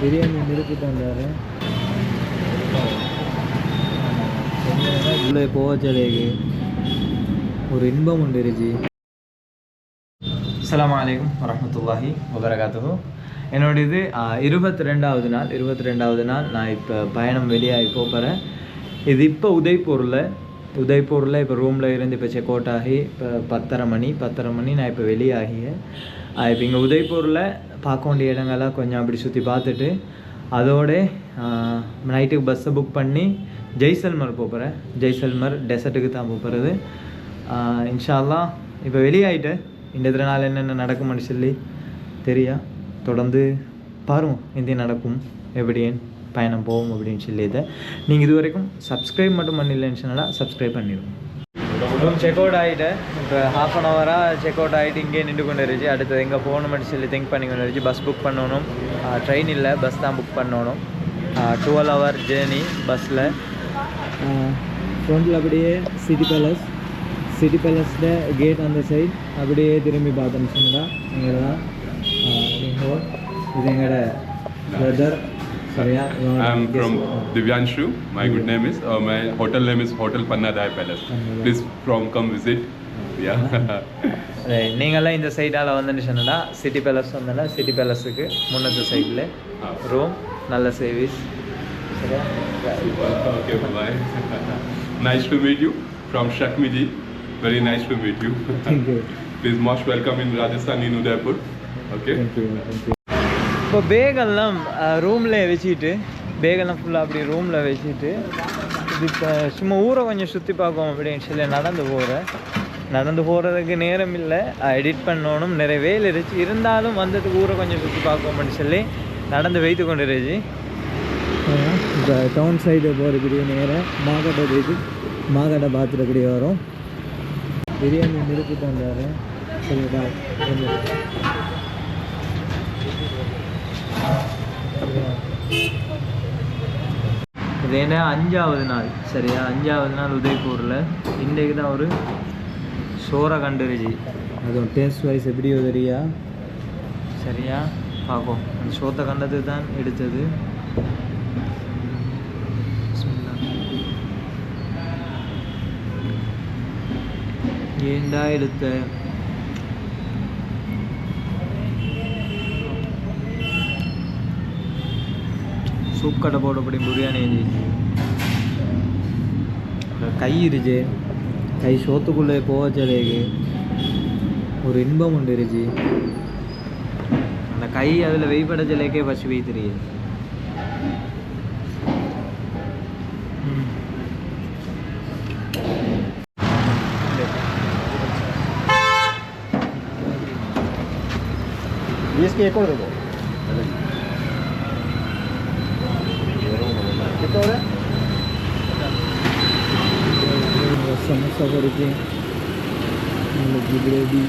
பிரியாணி நிறுத்திட்டு வந்தார் உள்ளே போவச்சலேக்கு ஒரு இன்பம் உண்டு இருச்சு. அஸ்ஸலாமு அலைக்கும் வரஹ்மத்துல்லாஹி வபரகாத்துஹு. என்னோட இது 22வது நாள் நான் இப்போ பயணம் வெளியாகி போகிறேன். இது இப்போ உதய்பூரில் இப்போ ரூமில் இருந்து இப்போ செக் அவுட் ஆகி இப்போ 10:30 மணி நான் இப்போ வெளியாகி இப்போ இங்கே உதய்பூரில் பார்க்க வேண்டிய இடங்கள்லாம் கொஞ்சம் அப்படி சுற்றி பார்த்துட்டு அதோட நைட்டுக்கு பஸ்ஸை புக் பண்ணி ஜெய்சல்மர் போகிறேன். ஜெய்சல்மர் டெசர்ட்டுக்கு தான் போகிறது. இன்ஷா அல்லாஹ் இப்போ வெளியாகிட்டேன். இந்த நாள் என்னென்ன நடக்கும்னு சொல்லி தெரியா தொடர்ந்து பாருங்க எந்த நடக்கும் எப்படின்னு பயணம் போகும் அப்படின்னு சொல்லி இதை நீங்கள் இது வரைக்கும் சப்ஸ்கிரைப் மட்டும் பண்ணிடலன்னு சொன்னால் சப்ஸ்கிரைப் பண்ணிடுவோம். ரூம் செக் அவுட் ஆகிட்டேன். இப்போ ½ அன் ஹவராக செக் அவுட் ஆகிட்டு இங்கே நின்று கொண்டு இருந்துச்சு. அடுத்தது எங்கே போகணும்னு சொல்லி திங்க் பண்ணி கொண்டு இருந்துச்சு. பஸ் புக் பண்ணணும். ட்ரெயின் இல்லை, பஸ் தான் புக் பண்ணணும். 12 hour ஜேர்னி பஸ்ஸில். ஃப்ரண்ட்டில் அப்படியே சிட்டி பேலஸில் கேட் அந்த சைட் அப்படியே திரும்பி பார்த்தோம்னு சொன்னால் இங்கே தான் இது எங்களோட பிரதர். சரியா? I'm from Divyanshu. My good name is my hotel name is Hotel Pannadai Palace. Please come visit. Yeah. நீங்களாம் இந்த சைடால் வந்துன்னு சொன்னா சிட்டி பேலஸ் வந்தோன்னா சிட்டி பேலஸுக்கு முன்னத்து சைடில் ரூம் நல்ல சர்வீஸ். சரியா? Okay, bye. Nice to meet you from Shakmiji. Very nice to meet you. Thank you. Please most welcome in Rajasthan in Udaipur. Okay. Thank you. இப்போ பேகெல்லாம் ரூமில் வச்சுட்டு பேகெல்லாம் ஃபுல்லாக அப்படி ரூமில் வச்சுட்டு இது இப்போ சும்மா ஊரை கொஞ்சம் சுற்றி பார்ப்போம் அப்படின்னு சொல்லி நடந்து போகிறதுக்கு நேரம் இல்லை. எடிட் பண்ணணும், நிறைய வேலை இருந்துச்சு. இருந்தாலும் வந்ததுக்கு ஊரை கொஞ்சம் சுற்றி பார்ப்போம் அப்படின்னு சொல்லி நடந்து வைத்து கொண்டு இருந்துச்சு. இப்போ டவுன் சைடு போகிறதுக்கு நேரம் மாகட்டை பார்த்துட்டு வரும். பிரியாணி நிறுத்திட்டு வந்தார். சரிடா, இது என்ன 5வது நாள். சரியா? 5வது நாள் உதய்பூரில். இன்றைக்கு தான் ஒரு சோறை கண்டுருச்சு. அதுவும் டேஸ்ட் வைஸ் எப்படியோ தெரியா. சரியா? பார்ப்போம். அந்த சோத்தை கண்டது தான் எடுத்தது. ஏண்டா எடுத்த சூப் கடை போடப்படி பிரியாணி இருந்துச்சு. கை இருச்சு. கை சோத்துக்குள்ளே போவச்சலேக்கு ஒரு இன்பம் உண்டு இருச்சு. அந்த கை அதில் வெய்படச்சலேக்கே பசி வைத்திருக்கு. इसके एक और देखो कितना हो रहा है. समोसा करके ग्रेवी